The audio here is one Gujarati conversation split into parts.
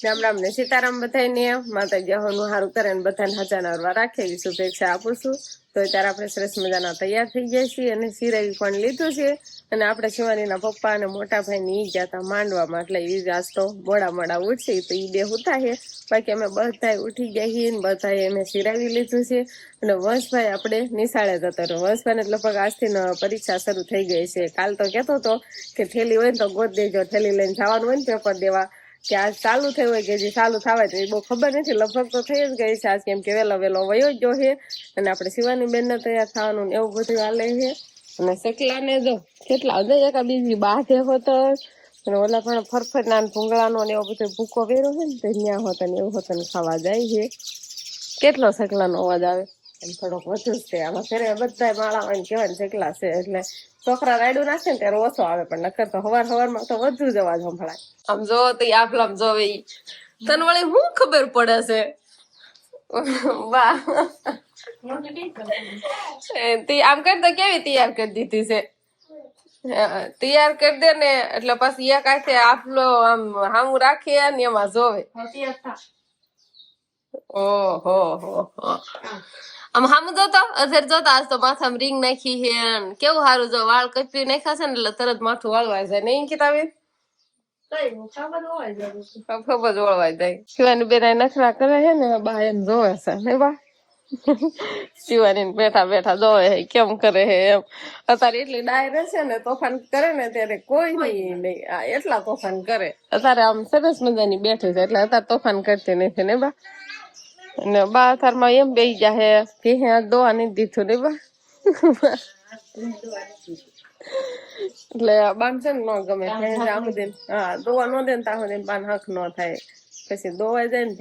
રામ રામ ને સીતારામ બધાને માતાજી હોનું સારું કરે ને બધાને હાચા નરવા રાખે એવી શુભેચ્છા આપું છું. તો અત્યારે આપણે સરસ મજાના તૈયાર થઈ ગયા છીએ અને સિરાવી પણ લીધું છે. અને આપણે શિવાનીના પપ્પા અને મોટા ભાઈ ની ગયા હતા માંડવામાં, એટલે એ આજ તો મોડા ઉઠશે તો એ બે ઉઠા છે. બાકી અમે બધા ઉઠી ગયા છીએ ને બધા અમે સિરાવી લીધું છે. અને વંશભાઈ આપણે નિશાળે જતો રહ્યો. વંશભાઈ લગભગ આજથી પરીક્ષા શરૂ થઈ ગઈ છે. કાલ તો કહેતો હતો કે થેલી હોય ને તો ગોત દેજો, થેલી લઈને જવાનું હોય ને પેપર દેવા, કે આજ ચાલુ થયું હોય કે જે ચાલુ થવા તો એ બહુ ખબર નથી. લગભગ તો થઈ જ ગઈ છે આજ, કેમ કે વેલો વયો જ છે. અને આપણે શિવાની બેન ને તૈયાર થવાનું ને એવું બધું હાલે છે. અને શકલા ને જો કેટલા એકા બીજી બાધે હોતો અને ઓલા પણ ફરફરના ભૂંગળાનો ને એવો બધો ભૂકો વેરો છે ને તો ત્યાં હોતા ને એવું હોતા ને ખાવા જાય છે. કેટલો શકલાનો અવાજ આવે એમ થોડોક વધુ છે. આમાં ઘરે બધા માળા હોય કહેવાય ને શકલા છે એટલે છોકરા રાયડું નાખે ને ત્યારે ઓછો આવે, પણ નકર તો હવારમાં તો વધુ જ અવાજ સંભળાય. આમ જો તો આફલામ જોવે તને વળી શું ખબર પડે છે? વાહ, આમ કરતો કેવી તૈયાર કરી દીધી છે. તૈયાર કરી દે ને એટલે પછી એક હાથે આફલો આમ હામું રાખીએ ને એમાં જોવે. ઓહો આમ હામું જોતો અધેર જોતા આજ તો માથામાં રીંગ નાખી છે. કેવું સારું જો વાળ કપી નાખ્યા છે ને એટલે તરત માથું વાળવાય જાય નહીં કિતાબે ખબર વળવાય જાય. શિવાની બેન નખરા કરે છે ને બા એમ જોવે છે ને બા શિવાની બેઠા જોવે છે કેમ કરે છે એમ. અત્યારે એટલી ડાયર છે ને તોફાન કરે ને ત્યારે કોઈ નહીં એટલા તોફાન કરે. અત્યારે આમ સરસ મજાની બેઠી છે એટલે અત્યારે તોફાન કરતી નથી ને બા. અને બા અત્યારમાં એમ બેસી જાય કે દોવા નથી દીધું ને બા. એટલે બાન છે ને ન ગમે હા દોવા ન દે ને ત્યાં સુધી બાન હક ન થાય. પછી દોવાઈ જાય ને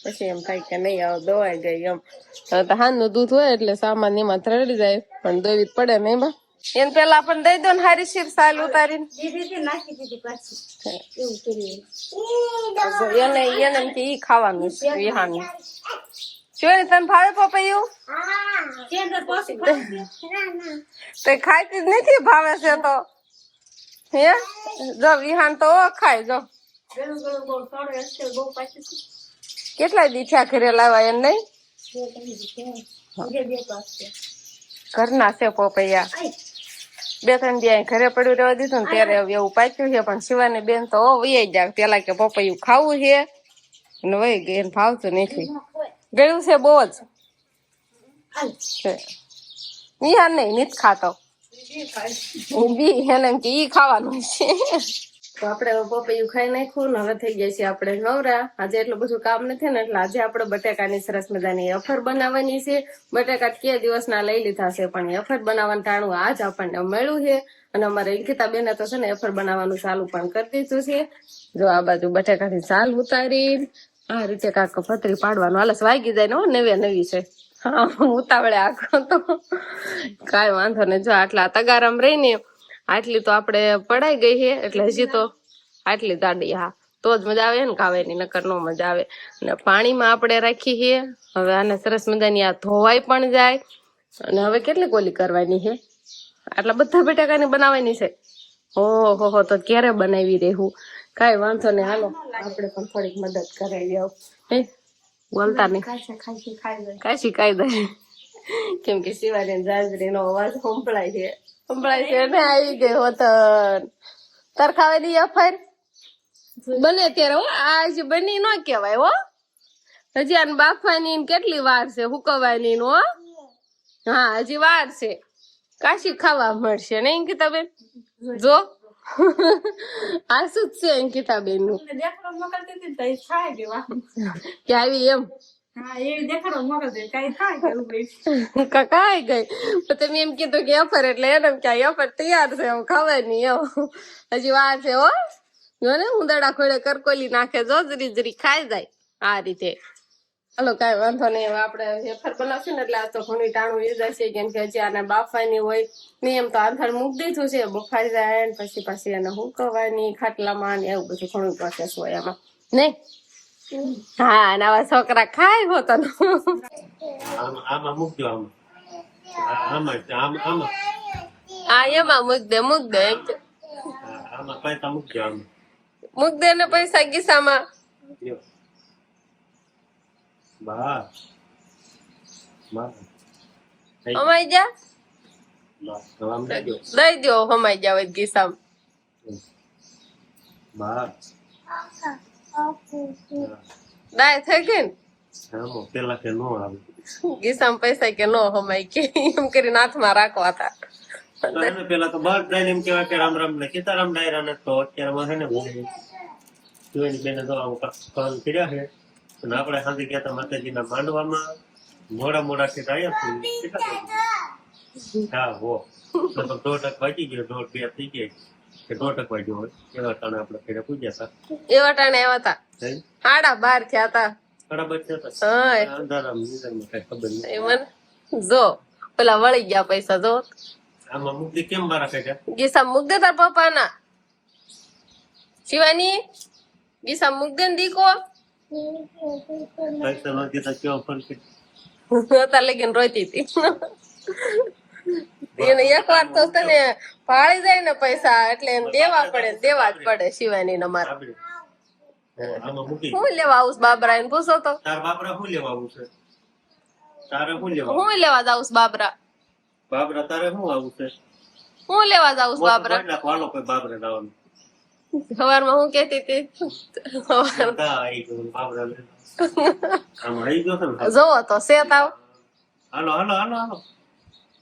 પછી એમ થાય કે નહીં આવ દોવાઈ ગઈ એમ. હાન નું દૂધ હોય એટલે સામાન એમાં ત્રડી જાય પણ દોવી પડે નહીં બા. એને પેલા આપણને દઈ દો ને હારી શીર સાલ ઉતારીને એને એમ કે ઈ ખાવાનું વિહાનું. શિવાની તને ભાવે પપૈયું? તે ખાતી જ નથી ભાવે છે તો હે જો વિહાન તો ખાય જો. કેટલા દીઠા ઘરે લાવવા એમ નહીં? ઘરના છે પપૈયા. 2-3 દી ઘરે પડ્યું રહેવા દીધું ને ત્યારે એવું પાક્યું છે. પણ શિવાની બેન તો વહી જાય પેલા કે પપૈયું ખાવું છે ને વહી ગઈ, એને ભાવતું નથી. ગયું છે બહુ જ ઈહાન નહીં નથી ખાતો બી એને એમ કે ઈ ખાવાનું છે. તો આપણે પપૈયું ખાઈ નાખ્યું ને હવે થઈ ગયા છે આપણે નવરા. આજે એટલું બધું કામ નથી ને એટલે આજે આપણે બટેકાની સરસ મજાની અફર બનાવવાની છે. બટેકા કે દિવસના લઈ લીધા છે પણ અફર બનાવવાનું ટાણું આજ આપણને મળ્યું છે. અને અમારે અંકિતા બેને તો છે ને અફર બનાવવાનું ચાલુ પણ કરી દીધું છે. જો આ બાજુ બટેકાની સાલ ઉતારી આ રીતે કાંક પતરી પાડવાનું હાલસ વાગી જાય ને નવી છે. હા ઉતાવળે આખો તો કઈ વાંધો ને. જો આટલા તગારામ રહી ને આટલી તો આપણે પડાઈ ગઈ છે એટલે હજી તો આટલી દાડી હા તો જ મજા આવે ને ખાવાની, નકર નો મજા આવે. અને પાણીમાં આપણે રાખી છે. હવે આને સરસ મજાની આ ધોવાઈ પણ જાય. અને હવે કેટલી કોલી કરવાની છે? આટલા બધા બટાકાની બનાવવાની છે. ઓહો તો ક્યારે બનાવી રહેવું? કઈ વાંધો નહીં હાલો આપણે પણ થોડીક મદદ કરાવી આવ. બોલતા નહીં કાશી ખાઈ દે કેમ કે શિવાની જાજરીનો અવાજ સંભળાય છે ને આવી ગઈ હોતન. તાર ખાવાની અફર બને ત્યારે હો આજ બની ન કેવાય હો. હજી આને બાફવાની કેટલી વાર છે હુકવવાની હો. હા હજી વાર છે. કાશી ખાવા મળશે ને અંકિતાબેન જો આસુ જ છે અંકિતાબેન નું કે આવી એમ કકાઈ ગઈ. તમે એમ કીધું કે અફર એટલે એને ક્યાં અફર તૈયાર છે એમ ખાવાની એમ. હજી વાર છે હો. જો ને ઉંદરડા ખોડે કરકોલી નાખે જો જરી ખાઈ જાય આ રીતે. હાલો કઈ વાંધો નહીં. હવે આપણે વેફર બનાવશું ને એટલે આ તો ઘણી ટાણું એ જશે કેમ કે હજી આને બાફવાની હોય નહીં. એમ તો આંધણ મૂકી દીધું છે બફાઈ જાય ને પછી એને હુકવવાની ખાટલામાં ને એવું બધું ઘણું પ્રોસેસ હોય એમાં નહીં. હા નવા છોકરા ખાય હોતો હા એમાં મૂક દે મૂક દે ને પૈસા ગીસામાં લ્યો. બા બા થઈ ગયું. હમાઈ જા બા હવે આમ લાગ્યો. દઈ દો હમાઈ જાવ ગીસામ બા દાય થઈ ગઈ ને આમો પેલા કે નો આવે ગીસામ પૈસા કે નો હમાઈ કે એમ કરીને હાથમાં રાખવા હતા તો એને પેલા તો બસ જઈને એમ કહેવાય કે રામ રામ ને સીતારામ ડાયરા ને તો અત્યારમાં છે ને જોઈની બેને તો આવું કામ કર્યા છે અને આપણે સાંજે ગયા હતા માતાજીના માંડવામાં મોડા મોડા થી આવ્યા છીએ હા હો લગભગ 1:30 વાગી ગયો 1:30 થઈ ગઈ કે 1:30 વાગ્યો હોય એવા ટાણે આપણે ઘરે પૂજ્યા હતા એવા ટાણે આવ્યા હતા થઈ 12:30 થયા હતા બરાબર છે હા અંધારામ નિધારમાં કઈ ખબર નહીં એ મને જો પેલા વળી ગયા પૈસા જો આમાં મુક્તિ કેમ મારા કાઢ્યા ગીસા મૂક દે તાર પપ્પાના શિવાની ગીસા મૂક દે ને દીકો પૈસા નો દીધા કેવો ફોન કરી તાર લગીને રોતી હતી એને એક વાર તો તને ભાળી જાય ને પૈસા એટલે એને દેવા જ પડે શિવાની ને મારે આપણે આમાં મૂકી હું લેવા આવું બાબરા એને પૂછો તો તાર બાપરા શું લેવા આવું છે તારે શું લેવા હું લેવા જાઉં બાબરા બાપરા તારે શું આવું છે હું લેવા જાઉં બાબરા વાલો કોઈ બાપરે લાવવાનું સવારમાં હું કેતી હતી બધા આવી ગયું બાપરા લઈ આમ આવી ગયો છે ને જોવો તો સેત આવ હાલો હાલો હાલો હાલો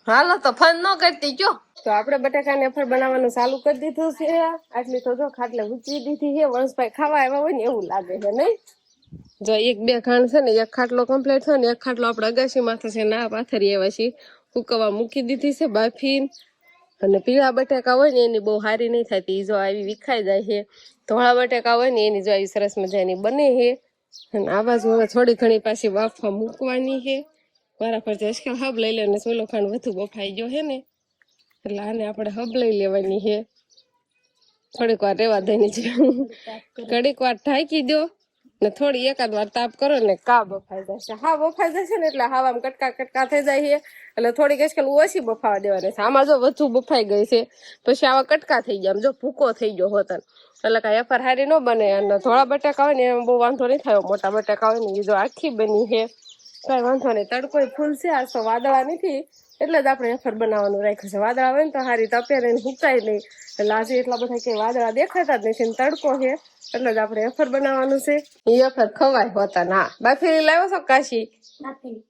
હાલો તો ફન ન કરતી કયો તો આપણે બટાકાને અફર બનાવવાનું ચાલુ કરી દીધું છે આટલી તો જો ખાટલે ઉચી દીધી છે વંશભાઈ ખાવા આવ્યા હોય ને એવું લાગે છે નહીં જો 1-2 ખાંડ છે ને એક ખાટલો કમ્પ્લીટ છે ને એક ખાટલો આપણે અગાસી માથે છે ના પાથરી આવ્યા છીએ ફૂકવા મૂકી દીધી છે બાફી અને પીળા બટાકા હોય ને એની બહુ સારી નહીં થતી જો આવી વિખાઈ જાય છે ધોળા બટાકા હોય ને એની જો આવી સરસ મજાની બને છે અને આ બાજુ હવે થોડી ઘણી પાછી બાફવા મૂકવાની છે મારા પર અજકલ હબ લઈ લે ને સોલો ખાંડ વધુ બફાઈ ગયો છે ને એટલે આને આપણે હબ લઈ લેવાની છે થોડીક વાર રેવા દઈને ઘડીક વાર ઢાંકી દો ને થોડી એકાદ વાર તાપ કરો ને કા બફાઈ જશે હા બફાઈ જશે ને એટલે હાવામાં કટકા કટકા થઈ જાય છે એટલે થોડીક આજકાલ ઓછી બફાવા દેવાની છે આમાં જો વધુ બફાઈ ગઈ છે પછી આવા કટકા થઈ ગયા જો ભૂકો થઈ ગયો હોત એટલે કાંઈ એફર હારી ન બને અને ધોળા બટાકા હોય ને એમાં બહુ વાંધો નહીં થયો મોટા બટાકા હોય ને એ જો આખી બની છે કઈ વાંધો નહીં તડકો ફૂલ છે આ તો વાદળા નથી એટલે જ આપણે એફર બનાવવાનું રાખ્યું છે વાદળા હોય ને તો હારી તપે ને હુકાય નહીં એટલે આજે એટલા બધા કઈ વાદળા દેખાતા જ નથી તડકો છે એટલે જ આપણે એફર બનાવવાનું છે એ એફર ખવાય હોતા ના બાફેલી લાવ્યો છો કાશી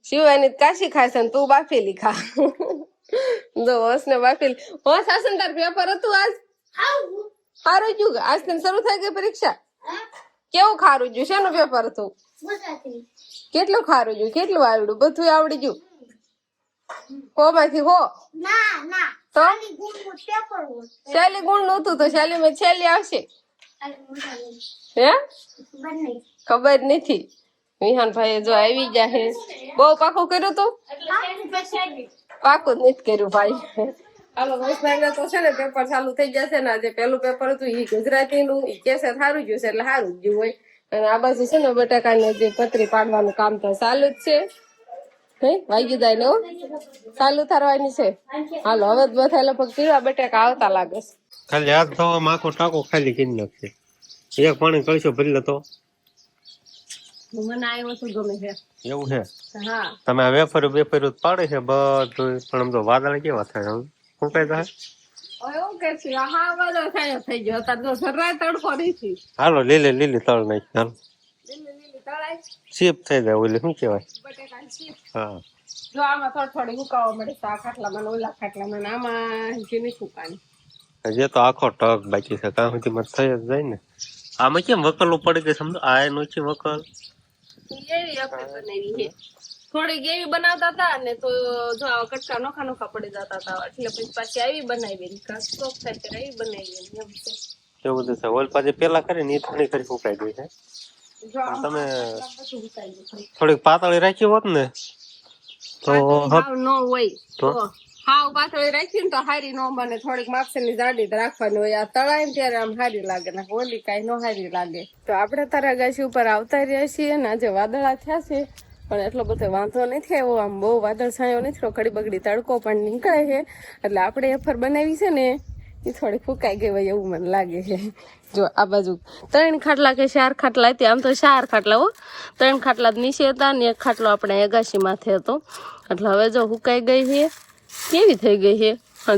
શિવાની કાશી ખાય છે ને તું બાફેલી ખા જો હસ ને બાફેલી હસ આસન તાર પેપર હતું આજ સારું ગયું આજ તને શરૂ થઈ ગઈ પરીક્ષા કેવું ખારું ગયું શેનું પેપર હતું કેટલું ખારું ગયું કેટલું આવડ્યું બધું આવડી ગયું હો માંથી હો તો શૈલી ગુણ નતું તો શૈલી માં છેલ્લી આવશે હે ખબર નથી વિહાન ભાઈ જો આવી ગયા છે બહુ પાકું કર્યું તું પાકું જ નથી કર્યું ભાઈ હાલો વંશભાઈ તો છે ને પેપર ચાલુ થઈ જશે ને આજે પેલું પેપર હતું એ ગુજરાતી નું એ કેસે સારું ગયું છે એટલે સારું જ ગયું હોય અને આ બાજુ છે ને બટાકાને જે પતરી પાડવાનું કામ તો ચાલુ જ છે વાગી જાય ને ચાલુ થવાની છે હાલો હવે જ બધા લગભગ પીળા બટાકા આવતા લાગે છે ખાલી હાથ ધોવામાં આખો ટાંકો ખાલી કરી નાખશે એક પાણી કળશો ભરી લેતો મને આવ્યો તો ગમે છે એવું છે હા તમે આ વેફર પાડે છે બધું પણ આમ તો વાદળ કેવા થાય શું કઈ થાય એવું કે છે હા વાદળ થાય થઈ ગયો અત્યારે તો સરાય તડકો નથી હાલો લીલી તળ નાખી હાલો લીલી તળાય ચીપ થઈ જાય ઓલી શું કેવાય બટાકા ચીપ હા જો આમાં થોડી હુકાવા મળે તો આ ખાટલામાં ને ઓલા ખાટલામાં ને આમાં જે નહીં ફૂકાની જે તો આખો ટક બાકી છે કાં સુધી મત થઈ જ જાય ને આમાં કેમ વકલો પડી ગઈ સમજો આ નો છે વકલ એવી આપણે બનાવી છે થોડીક એવી બનાવતા હતા ને તો જો આવા કટકા નોખા પડી જતા હતા એટલે પછી પાછી આવી બનાવી સ્ટોક થાય ત્યારે એવી બનાવી એમ છે એવું બધું છે ઓલ પાછી પેલા કરી ને એ થોડી કરી ફૂકાઈ ગઈ છે જો તમે બધું હુકાઈ ગયું થોડીક પાતળી રાખી હોત ને તો હાવ ન હોય તો હાવ પાતળી રાખી ને તો હારી ન બને થોડીક માપસરની જાડી રાખવાની હોય આ તળાય ને ત્યારે આમ હારી લાગે ને ઓલી કાંઈ ન હારી લાગે તો આપણે તારા ગાછી ઉપર આવતા રહ્યા છીએ ને આજે વાદળા થયા છે પણ એટલો બધો વાંધો નથી આવ્યો આમ બહુ વાદળ છાયો નથી ઘડી બગડી તડકો પણ નીકળે છે એટલે આપણે એફર બનાવી છે ને એ થોડી ફૂંકાઈ ગઈ હોય એવું મને લાગે છે. જો આ બાજુ 3 ખાટલા કે 4 ખાટલા હતી, આમ તો 4 ખાટલા હો, 3 ખાટલા નીચે હતા ને 1 ખાટલો આપણે અગાસી માથે હતો. એટલે હવે જો ફૂંકાઈ ગઈ છે, કેવી થઈ ગઈ છે,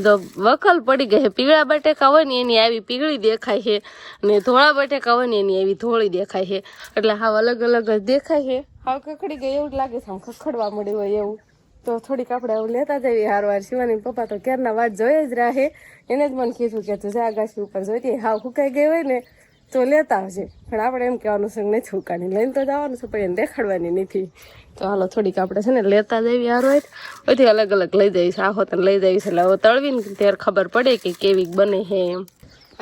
તો વખલ પડી ગઈ છે. પીળા બટેકા હોય ને એની આવી પીળી દેખાય છે, અને ધોળા બટેકા હોય ને એની એવી ધોળી દેખાય છે. એટલે હાવ અલગ અલગ જ દેખાય છે. હાવ કકડી ગઈ એવું જ લાગે છે, આમ ખખડવા મળી હોય એવું. તો થોડીક આપણે એવું લેતા જઈએ હારવાર. શિવાની પપ્પા તો ક્યારના વાત જોઈ જ રહે, એને જ મને કીધું કે તું જા આગાસી ઉપર જોઈતી, હાવ ફૂંકાઈ ગઈ હોય ને તો લેતા આવજે. પણ આપણે એમ કહેવાનું છે નથી ફૂંકાની, લઈને તો જવાનું છે પણ એને દેખાડવાની નથી. તો હાલો થોડીક આપણે છે ને લેતા જઈએ હારવાર, બધી અલગ અલગ લઈ જઈશ. આ હોતને લઈ જઈશ એટલે હવે તળવીને ત્યારે ખબર પડે કે કેવી બને છે એમ.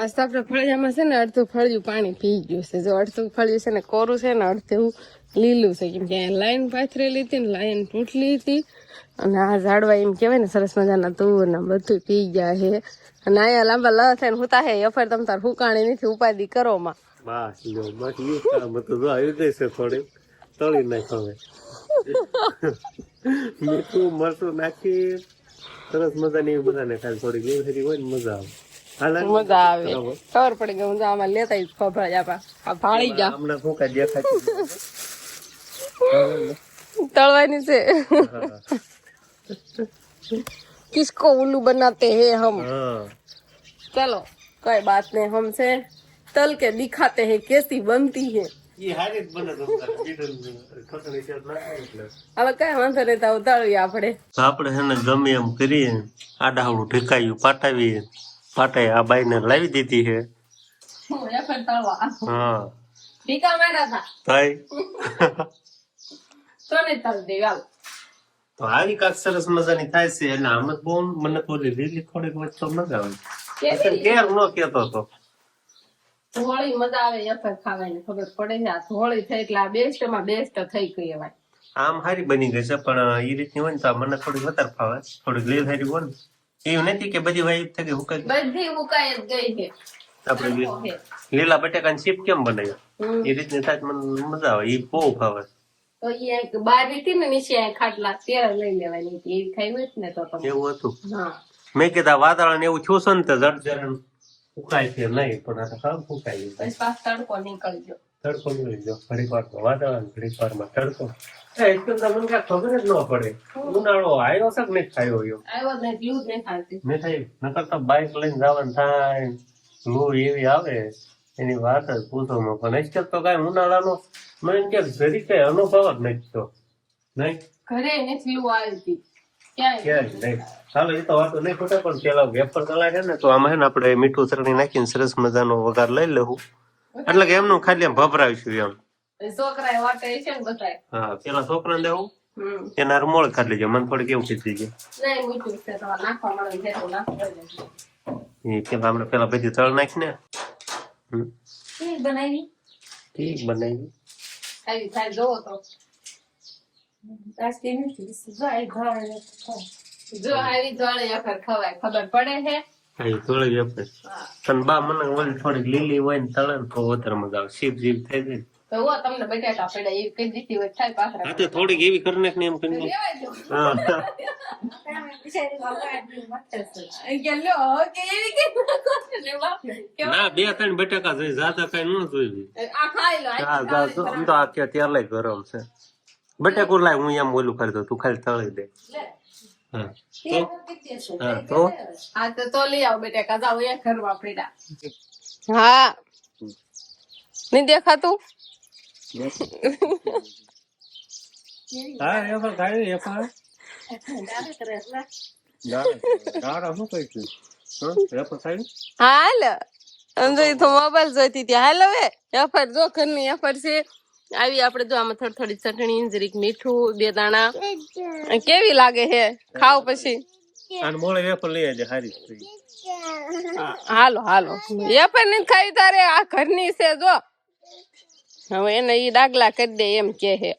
આજ તો આપણે ફળિયામાં છે ને અડધું ફળિયું પાણી પી ગયું છે. જો અડધું ફળિયું છે ને કોરું છે ને અડધું લીલું છે, કેમ કે લાઈન પાથરેલી હતી ને લાઈન તૂટલી હતી. અને આ ઝાડવા એમ કહેવાય ને સરસ મજાના તુર ને બધું પી ગયા છે. અને અહીંયા લાંબા લ થઈને હુતા હે અફર તમ તાર ફૂકાણી નથી ઉપાધિ કરો માં. બસ લો બસ ઈ કામ તો આવી જશે થોડી તળી નાખો હવે. મીઠું મરચું નાખી સરસ મજાની બધાને ખાલી થોડી ગ્રેવી હોય ને મજા આવે. મજા આવે, ખબર પડી ગઈ. હું આમાં લેતા ખબર આ ભાળી ગયા હમણાં શું કાંઈ દેખાય તળવાની છે. किसको उल्लू बनाते हैं हम. चलो कोई बात नहीं, हमसे तल के दिखाते हैं कैसी बनती है. ये हारे बने तो ખોટણી છે ના એટલે હવે કઈ વાંધો નહીં, તો તળવી આપણે. આપણે છે ને ગમે એમ કરીએ આડાહડું ઢેકાયું પાટાવીએ. પાટાઈ આ બાઈને લાવી દીધી છે. હા ટીકા માર્યા ભાઈ તો ને તળ દે હાલ. તો આવી કાક સરસ મજાની થાય છે. એટલે આમ જ બહુ મને થોડી લીલી થોડીક વચ્ચે મજા આવે. કેર નો કેતો તો ધોળી મજા આવે યફર ખાવાની ખબર પડે છે. આ ધોળી થઈ એટલે આ બેસ્ટ માં બેસ્ટ થઈ ગઈ. હવે આમ હારી બની ગઈ છે, પણ એ રીતની હોય ને તો મને થોડી વધારે ફાવે. થોડીક લીલ હારી હોય ને એવું નથી કે બધી વાઈ થઈ ગઈ હુકાઈ બધી ઉકાઈ જ ગઈ છે. આપણે લીલા બટેકાની ચીપ કેમ બનાવી એ રીતની થાય મને મજા આવે. એ બહુ ફાવે. તો એ બાર હતી ને નીચે ખાટલા ત્યારે લઈ લેવાની હતી. એવી ખાઈ હોય ને તો તમે એવું હતું. હા મેં કીધા વાતાવરણ એવું થયું છે ને તો જડ ફૂકાય છે નહીં, પણ આ તો સાવ ફૂકાય ગયું. પછી પાછો તડકો નીકળી ગયો. તડકો મળી ગયો. ઘડીક વારમાં વાતાવરણ ઘડીક વારમાં તડકો. એકદમ તમને કાંઈ ખબર જ ન પડે. ઉનાળો આવ્યો છે કે નહીં ખાયો આવ્યો આવ્યો જ નહીં, પીવું જ નહીં ખાતી. નહીં થાય. નકર તો બાઇક લઈને જવાનું થાય, લૂ એવી આવે એની વાત જ પૂછોમાં. પણ અત્યારે તો કાંઈ ઉનાળાનો મને ક્યાંક જરી કઈ અનુભવ જ નથી થયો. નહીં ઘરે નથી લૂ આવી હતી ક્યાંય ક્યાંય નહીં. ચાલો એ તો વાતો નહીં ખોટા, પણ પેલા વેફર તળાય છે ને તો આમાં છે ને આપણે મીઠું ચટણી નાખીને સરસ મજાનો વઘાર લઈ લેવું. એટલે કે એમનું ખાલી એમ ભભરાવીશું એમ. છોકરા વાટે છે ને બધા. હા પેલા છોકરાને દેવું એના મોળ ખાલી લેજો. મને થોડીક એવું ખીચી ગયું નહીં મીઠું છે તો નાખવા મળે છે તો નાખવા દેજો. એ પેલા આપણે પેલા બધી તળ નાખીને કેવી બનાવી ઠીક બનાવી. આવી થાય જોવો તો આજથી નથી જો આવી ધોળે અખર ખવાય ખબર પડે છે. હા થોડી વેફર પણ બા મને ઓલી થોડીક લીલી હોય ને તળે ને તો વધારે મજા આવે. સીપ જીપ થઈ જાય તો હો તમને બટાકા પડ્યા એવી કઈ દીધી હોય થાય પાછળ. હા તો થોડીક એવી કરી નાખ ને એમ કરીને. લેવાય જો હા ના 2-3 બટાકા જોઈ જાતા કઈ ન જોઈ. હા જા આમ તો આ કે ત્યારે ગરમ છે. બટાકું લાય હું એમ ઓલું કરી દઉં, તું ખાલી તળી દે. હા તો હા તો લઈ આવો બટાકા જાવ એ ઘરમાં પડ્યા. હા નહીં દેખાતું. હા એ પણ ખાઈ એ પણ ગારા શું કઈ છે એ પણ ખાઈ. હાલ અંજોઈ તો મોબાઈલ જોઈતી હતી. હાલ હવે એફર જો ઘરની એફર છે આવી. આપણે જો આમાં થોડી થોડી ચટણી જરીક મીઠું 2 દાણા કેવી લાગે છે ખાવ પછી. અને મોળે વેફર લઈ આવજે હારી. હાલો હાલો એફર નથી ખાવી તારે, આ ઘરની છે જો. હવે એને ઈ ડાગલા કરી દે એમ કે છે.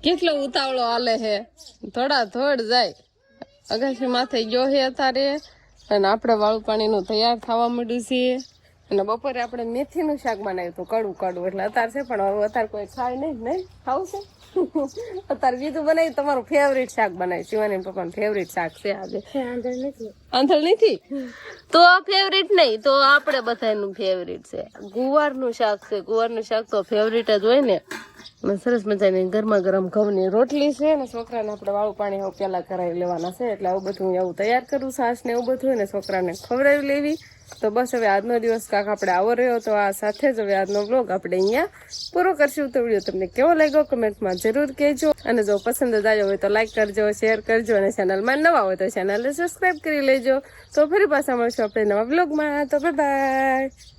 કેટલો ઉતાવળો હાલે છે, થોડા થોડ જાય. અગાસી માથે ગયો છે અત્યારે અને આપણે વાળું પાણી નું તૈયાર થવા માંડ્યું છે. અને બપોરે આપણે મેથીનું શાક બનાવ્યું હતું કડું કડું એટલે અત્યારે છે પણ હવે અત્યારે કોઈ ખાય નહીં ખાવું છે અત્યારે બીજું બનાવ્યું તમારું ફેવરિટ શાક બનાવ્યું શિવાની પપ્પાનું ફેવરિટ શાક છે આજે આંધળ નથી તો ફેવરિટ નહીં તો આપણે બધાનું ફેવરિટ છે ગુવારનું શાક છે ગુવારનું શાક તો ફેવરિટ જ હોય ને અને સરસ મજાની ગરમા ગરમ ઘઉંની રોટલી છે અને છોકરાને આપણે વાળું પાણી હવે પેલા કરાવી લેવાના છે એટલે આવું બધું એવું તૈયાર કરું છાશ ને એવું બધું ને છોકરાને ખવડાવી લેવી તો બસ હવે આજનો દિવસ કાંક આપણે આવો રહ્યો તો આ સાથે જ હવે આજનો બ્લોગ આપણે અહીંયા પૂરો કરશું તો વિડીયો તમને કેવો લાગ્યો કમેન્ટમાં જરૂર કહેજો અને જો પસંદ જ આવ્યો હોય તો લાઈક કરજો શેર કરજો અને ચેનલમાં નવા હોય તો ચેનલને સબસ્ક્રાઈબ કરી લેજો તો ફરી પાછા મળશું આપણે નવા બ્લોગમાં તો બાય બાય